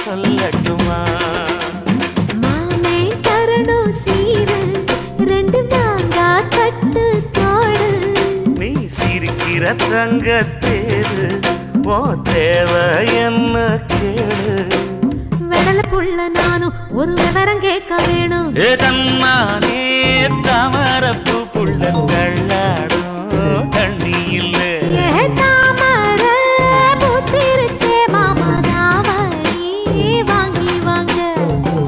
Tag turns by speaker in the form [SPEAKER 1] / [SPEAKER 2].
[SPEAKER 1] சொல்லட்டுமா
[SPEAKER 2] மாமே தரணும் சீரு ரெண்டு மாங்கா கட்டு தோடு
[SPEAKER 1] நீ சிரிக்கிற தங்க தேரு ஓ தேவை என்ன கேளு
[SPEAKER 2] வெடல புள்ள நானும் ஒரு விவரம் கேட்க வேணும்
[SPEAKER 1] ஏ தன்னானே தாமரப்பூ புள்ள தள்ளாடும்